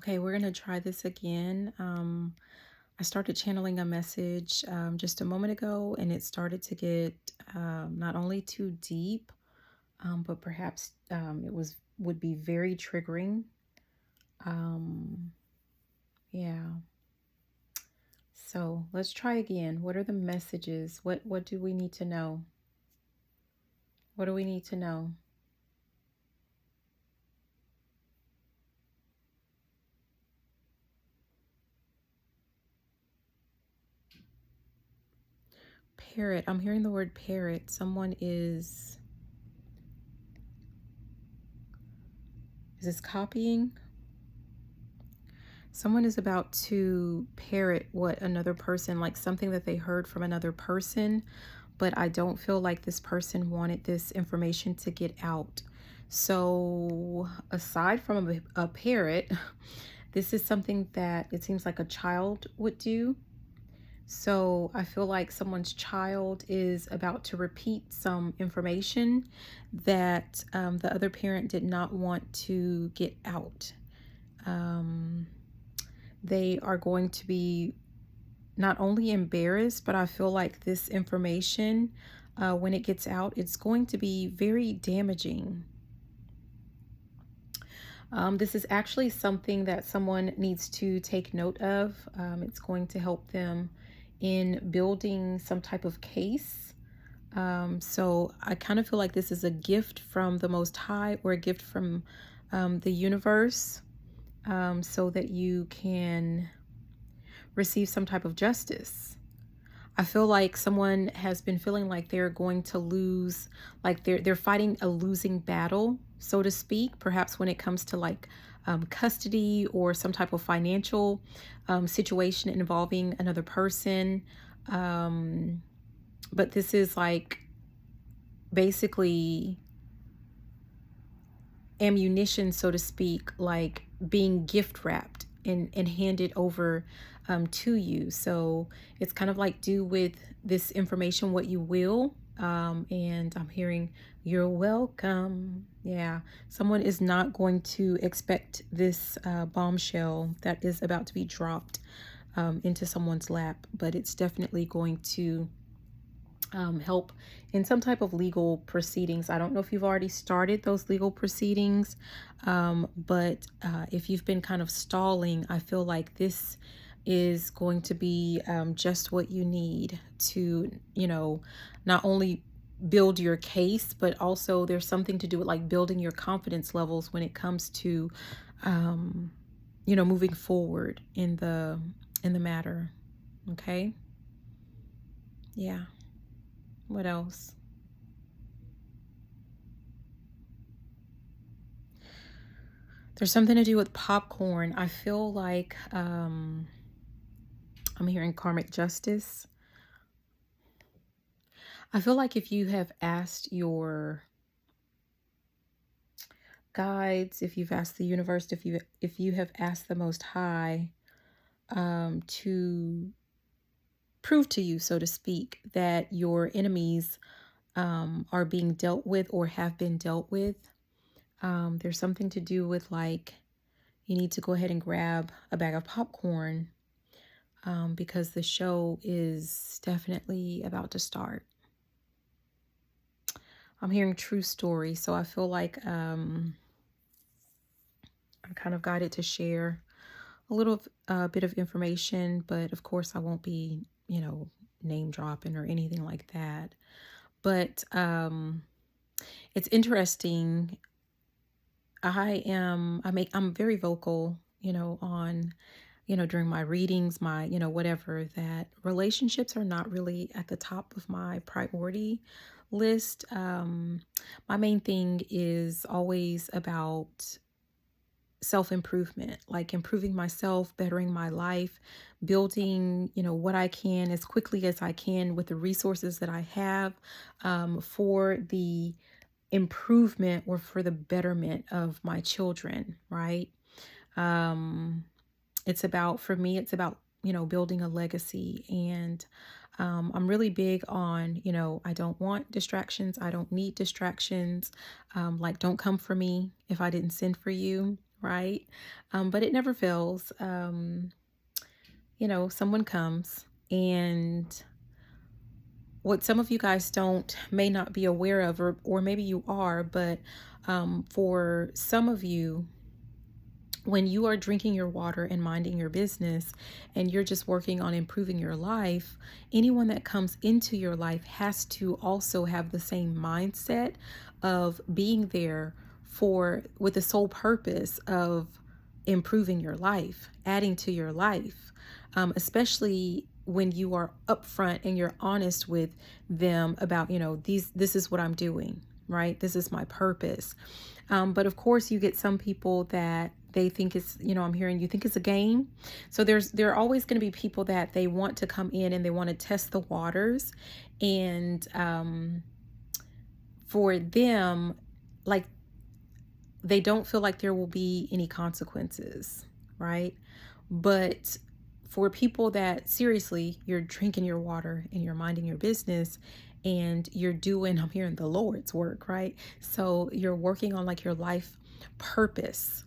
Okay, we're going to try this again. I started channeling a message just a moment ago, and it started to get not only too deep, but perhaps it would be very triggering. Um, yeah. So let's try again. What are the messages? What do we need to know? What do we need to know? Parrot. I'm hearing the word parrot. Someone is this copying? Someone is about to parrot what another person, like something that they heard from another person, but I don't feel like this person wanted this information to get out. So, aside from a parrot, this is something that it seems like a child would do. So, I feel like someone's child is about to repeat some information that the other parent did not want to get out. Um, they are going to be not only embarrassed, but I feel like this information, when it gets out, it's going to be very damaging. This is actually something that someone needs to take note of. It's going to help them in building some type of case. So I kind of feel like this is a gift from the Most High, or a gift from the universe, so that you can receive some type of justice. I feel like someone has been feeling like they're going to lose, like they're fighting a losing battle, so to speak, perhaps when it comes to like custody or some type of financial situation involving another person. But this is like basically ammunition, so to speak, like being gift wrapped and handed over to you. So it's kind of like, do with this information what you will. And I'm hearing you're welcome. Yeah, someone is not going to expect this bombshell that is about to be dropped into someone's lap, but it's definitely going to help in some type of legal proceedings. I don't know if you've already started those legal proceedings, but if you've been kind of stalling, I feel like this is going to be just what you need to, not only build your case, but also there's something to do with like building your confidence levels when it comes to, moving forward in the matter. Okay. Yeah. What else? There's something to do with popcorn. I feel like I'm hearing karmic justice. I feel like if you have asked your guides, if you've asked the universe, if you have asked the Most High to prove to you, so to speak, that your enemies are being dealt with or have been dealt with, there's something to do with like you need to go ahead and grab a bag of popcorn, because the show is definitely about to start. I'm hearing true story, so I feel like I'm kind of guided to share a little bit of information, but of course I won't be, name dropping or anything like that. But it's interesting. I'm very vocal, on, during my readings, my, whatever, that relationships are not really at the top of my priority list. My main thing is always about self-improvement, like improving myself, bettering my life, building, what I can as quickly as I can with the resources that I have, for the improvement or for the betterment of my children, right? Um, for me, it's about, building a legacy. And I'm really big on, I don't want distractions. I don't need distractions. Like, don't come for me if I didn't send for you, right? But it never fails. Someone comes, and what some of you guys may not be aware of, or maybe you are, but for some of you, when you are drinking your water and minding your business and you're just working on improving your life, anyone that comes into your life has to also have the same mindset of being there with the sole purpose of improving your life, adding to your life, especially when you are upfront and you're honest with them about, this is what I'm doing, right? This is my purpose. But of course, you get some people that they think it's, I'm hearing you think it's a game. So there are always going to be people that they want to come in and they want to test the waters. And for them, like, they don't feel like there will be any consequences, right? But for people that seriously, you're drinking your water and you're minding your business and you're doing, I'm hearing the Lord's work, right? So you're working on like your life purpose,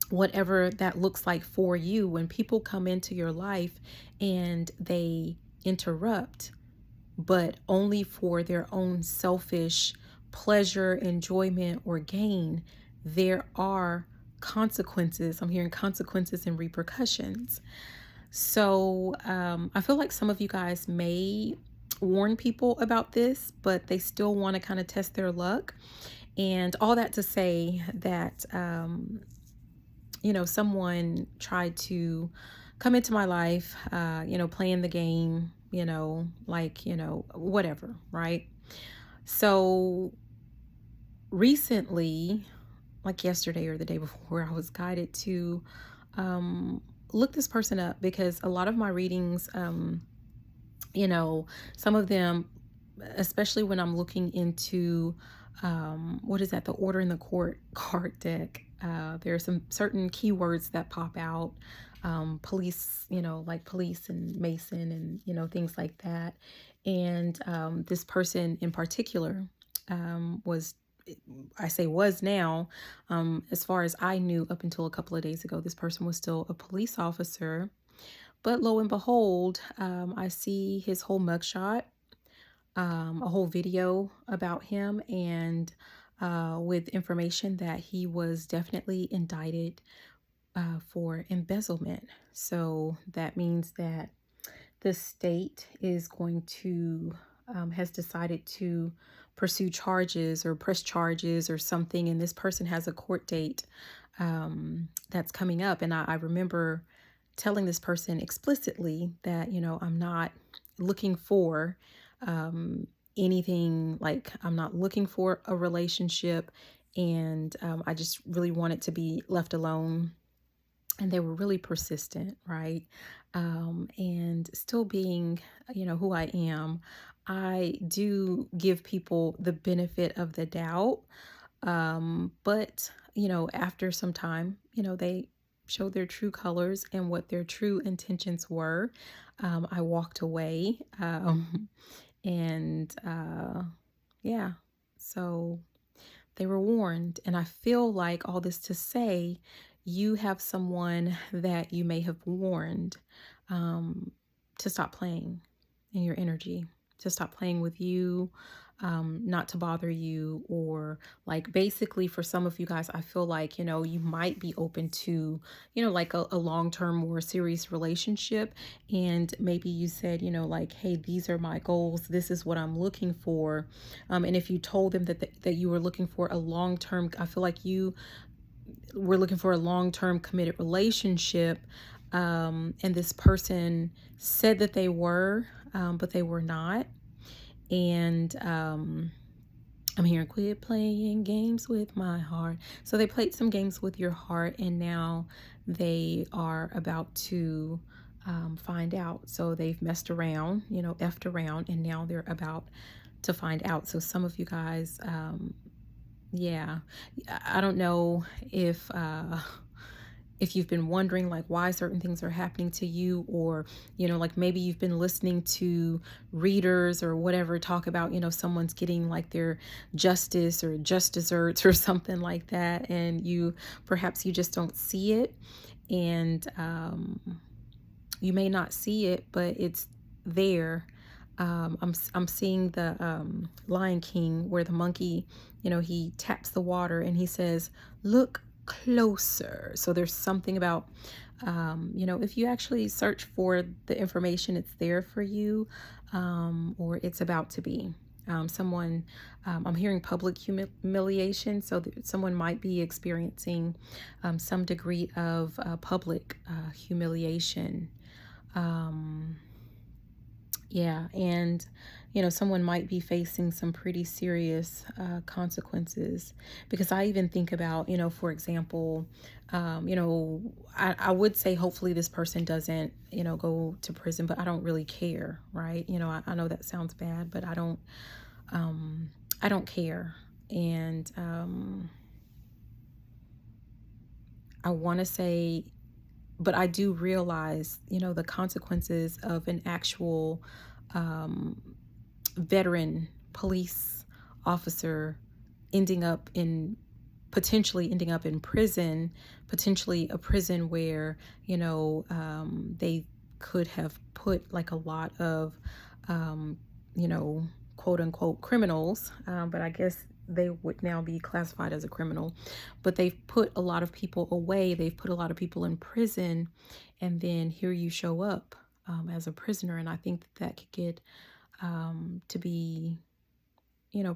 whatever that looks like for you. When people come into your life and they interrupt, but only for their own selfish pleasure, enjoyment, or gain, there are consequences. I'm hearing consequences and repercussions. So I feel like some of you guys may warn people about this, but they still want to kind of test their luck. And all that to say that, someone tried to come into my life, playing the game, whatever, right? So recently, like yesterday or the day before, I was guided to look this person up, because a lot of my readings, some of them, especially when I'm looking into what is that, the Order in the Court card deck, there are some certain keywords that pop out, police, like police and Mason and, things like that. And this person in particular was, I say was now, as far as I knew up until a couple of days ago, this person was still a police officer. But lo and behold, I see his whole mugshot, a whole video about him, and with information that he was definitely indicted for embezzlement. So that means that the state is going to, has decided to pursue charges or press charges or something. And this person has a court date that's coming up. And I remember telling this person explicitly that, I'm not looking for anything, like I'm not looking for a relationship. And I just really want it to be left alone. And they were really persistent, right? And still being, who I am, I do give people the benefit of the doubt. But, after some time, they showed their true colors and what their true intentions were. I walked away. And yeah, so they were warned. And I feel like all this to say, you have someone that you may have warned to stop playing in your energy, to stop playing with you, not to bother you, or like basically for some of you guys, I feel like, you might be open to, like a long-term, more serious relationship. And maybe you said, like, hey, these are my goals. This is what I'm looking for. And if you told them that you were looking for a long-term, I feel like you were looking for a long-term committed relationship, and this person said that they were, but they were not. And I'm hearing, quit playing games with my heart. So they played some games with your heart, and now they are about to find out. So they've messed around, effed around, and now they're about to find out. So some of you guys, yeah, I don't know if if you've been wondering like why certain things are happening to you, or, like maybe you've been listening to readers or whatever talk about, someone's getting like their justice or just desserts or something like that. And perhaps you just don't see it. And you may not see it, but it's there. I'm seeing the Lion King where the monkey, he taps the water and he says, "Look closer." So there's something about, if you actually search for the information, it's there for you, or it's about to be. I'm hearing public humiliation, so someone might be experiencing some degree of public humiliation. Yeah, and someone might be facing some pretty serious consequences, because I even think about, for example, I would say hopefully this person doesn't, go to prison, but I don't really care, right? I know that sounds bad, but I don't care. And I want to say, but I do realize, the consequences of an actual veteran police officer potentially ending up in prison, potentially a prison where, they could have put like a lot of, quote unquote criminals, but I guess they would now be classified as a criminal, but they've put a lot of people away. They've put a lot of people in prison, and then here you show up as a prisoner. And I think that could get to be,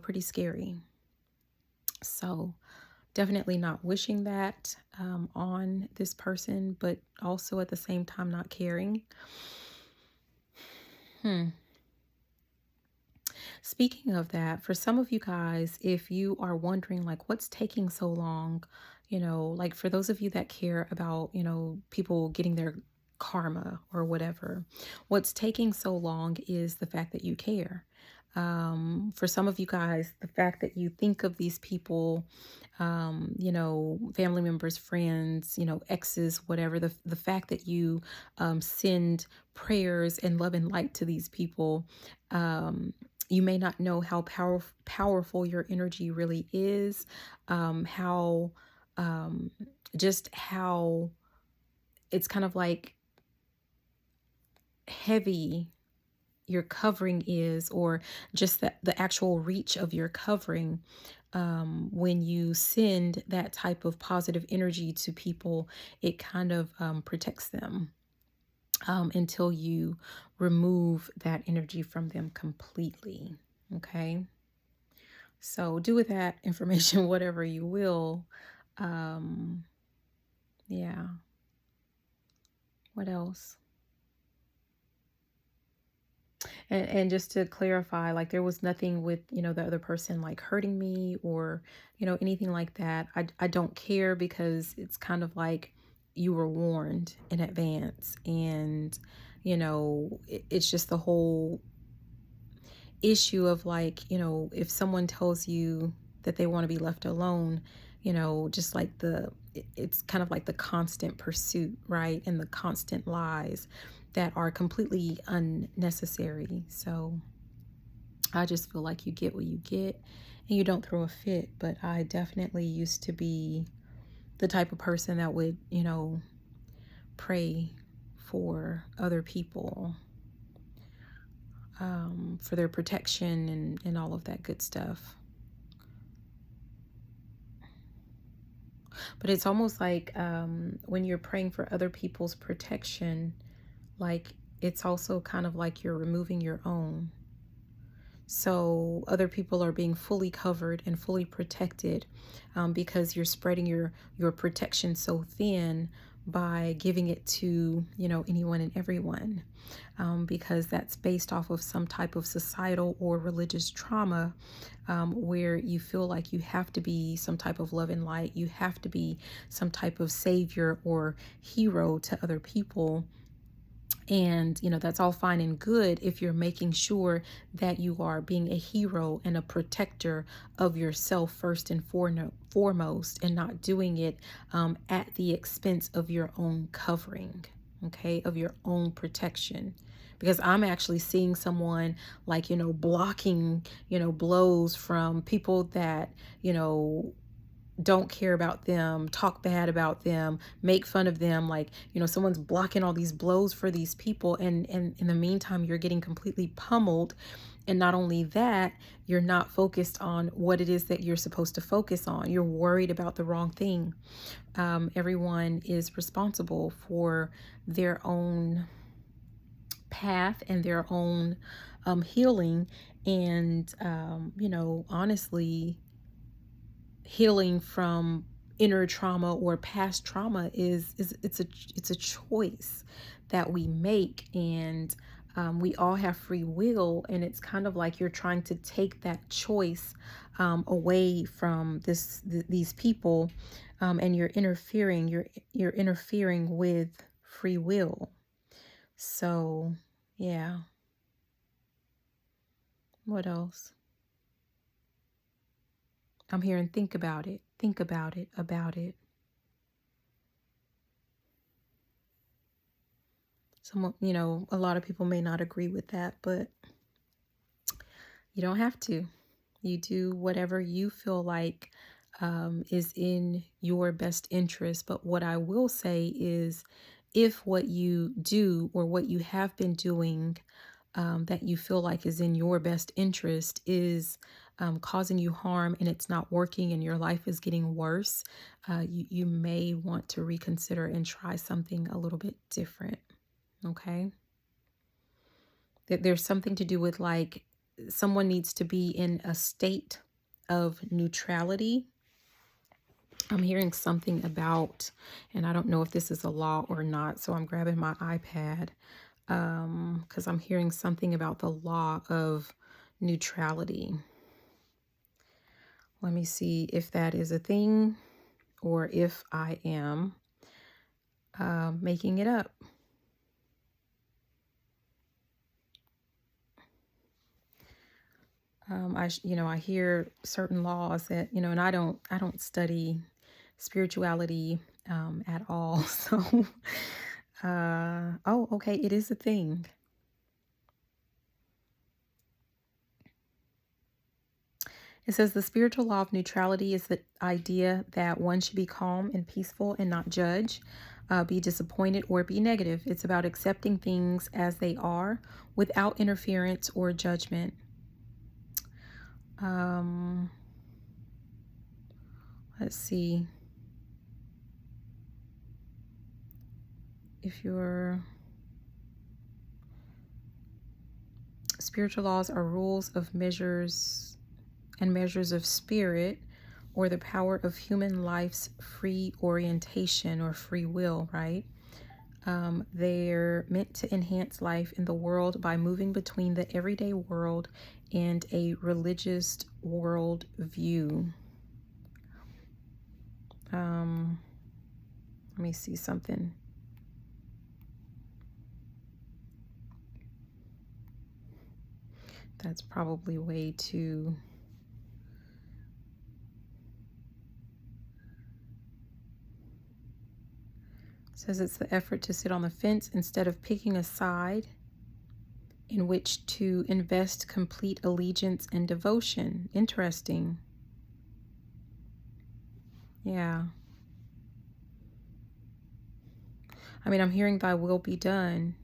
pretty scary. So definitely not wishing that on this person, but also at the same time not caring. Speaking of that, for some of you guys, if you are wondering like what's taking so long, like for those of you that care about, people getting their karma or whatever, what's taking so long is the fact that you care. For some of you guys, the fact that you think of these people, family members, friends, exes, whatever, the fact that you send prayers and love and light to these people, you may not know how powerful your energy really is, just how it's kind of like heavy your covering is, or just the actual reach of your covering. When you send that type of positive energy to people, it kind of protects them until you remove that energy from them completely. Okay. So do with that information whatever you will. Yeah. What else? And just to clarify, like there was nothing with, the other person like hurting me or, anything like that. I don't care, because it's kind of like you were warned in advance. And, it's just the whole issue of like, if someone tells you that they want to be left alone, just like it's kind of like the constant pursuit, right? And the constant lies that are completely unnecessary. So I just feel like you get what you get and you don't throw a fit. But I definitely used to be the type of person that would, pray for other people, for their protection and all of that good stuff. But it's almost like when you're praying for other people's protection, like it's also kind of like you're removing your own. So other people are being fully covered and fully protected, because you're spreading your protection so thin by giving it to, anyone and everyone, because that's based off of some type of societal or religious trauma, where you feel like you have to be some type of love and light. You have to be some type of savior or hero to other people. And, that's all fine and good if you're making sure that you are being a hero and a protector of yourself first and foremost, and not doing it at the expense of your own covering, okay, of your own protection. Because I'm actually seeing someone like, blocking, blows from people that, don't care about them, talk bad about them, make fun of them. Like, someone's blocking all these blows for these people. And in the meantime, you're getting completely pummeled. And not only that, you're not focused on what it is that you're supposed to focus on. You're worried about the wrong thing. Everyone is responsible for their own path and their own healing. And, honestly, healing from inner trauma or past trauma is it's a choice that we make. And we all have free will, and it's kind of like you're trying to take that choice away from these people, and you're interfering with free will. So yeah, what else? I'm hearing think about it, about it. Someone, a lot of people may not agree with that, but you don't have to. You do whatever you feel like is in your best interest. But what I will say is, if what you do or what you have been doing that you feel like is in your best interest is causing you harm, and it's not working, and your life is getting worse, you may want to reconsider and try something a little bit different. Okay. There's something to do with, like, someone needs to be in a state of neutrality. I'm hearing something about, and I don't know if this is a law or not, so I'm grabbing my iPad because I'm hearing something about the law of neutrality. Let me see if that is a thing or if I am making it up. I hear certain laws that, and I don't study spirituality at all. So, oh, okay, it is a thing. It says the spiritual law of neutrality is the idea that one should be calm and peaceful and not judge, be disappointed, or be negative. It's about accepting things as they are without interference or judgment. Let's see. If your spiritual laws are rules of measures and measures of spirit, or the power of human life's free orientation or free will, right? They're meant to enhance life in the world by moving between the everyday world and a religious world view. Let me see something. That's probably way too... Says it's the effort to sit on the fence instead of picking a side in which to invest complete allegiance and devotion. Interesting. Yeah. I mean, I'm hearing thy will be done.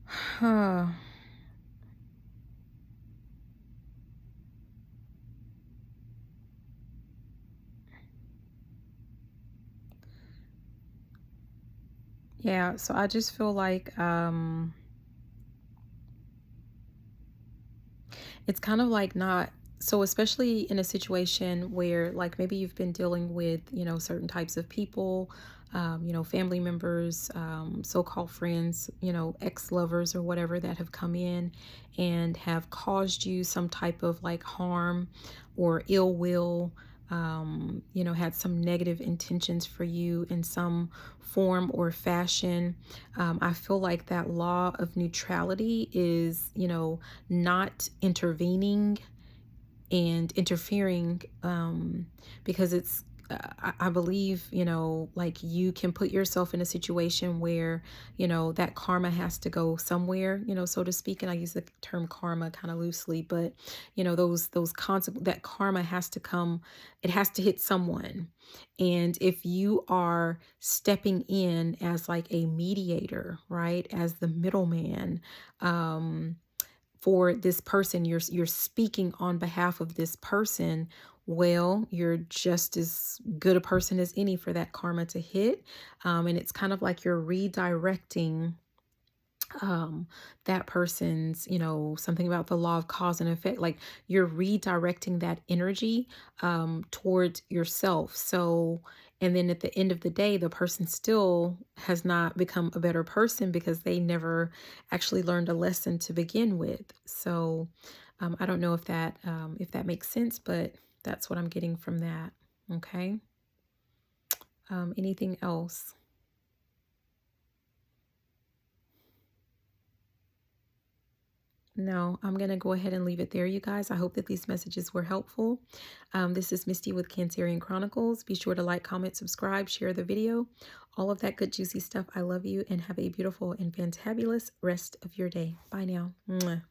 Huh. Yeah, so I just feel like it's kind of like not... So especially in a situation where, like, maybe you've been dealing with, certain types of people, family members, so-called friends, ex-lovers or whatever, that have come in and have caused you some type of like harm or ill will, you know, had some negative intentions for you in some form or fashion. I feel like that law of neutrality is, you know, not intervening and interfering, because it's I believe, you know, like you can put yourself in a situation where, you know, that karma has to go somewhere, you know, so to speak. And I use the term karma kind of loosely, but you know, those concept that karma has to come, it has to hit someone. And if you are stepping in as like a mediator, right, as the middleman, for this person, you're speaking on behalf of this person, well, you're just as good a person as any for that karma to hit. And it's kind of like you're redirecting that person's, you know, something about the law of cause and effect, like you're redirecting that energy towards yourself. So, and then at the end of the day, the person still has not become a better person because they never actually learned a lesson to begin with. So I don't know if that makes sense, but that's what I'm getting from that. Okay. Anything else? No, I'm going to go ahead and leave it there, you guys. I hope that these messages were helpful. This is Misty with Cancerian Chronicles. Be sure to like, comment, subscribe, share the video, all of that good, juicy stuff. I love you and have a beautiful and fantabulous rest of your day. Bye now. Mwah.